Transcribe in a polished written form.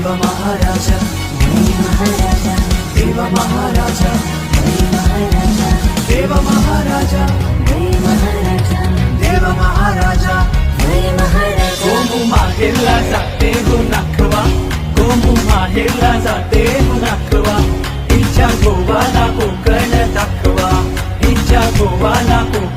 देव महाराजा देव महाराजा देव महाराजा देव महाराजा गोमू माहेरला जाते हो नाखवा गोमू माहेरला जाते हो नाखवा हिच्या गोवाला कोकण दाखवा हिच्या गोवाला कोकण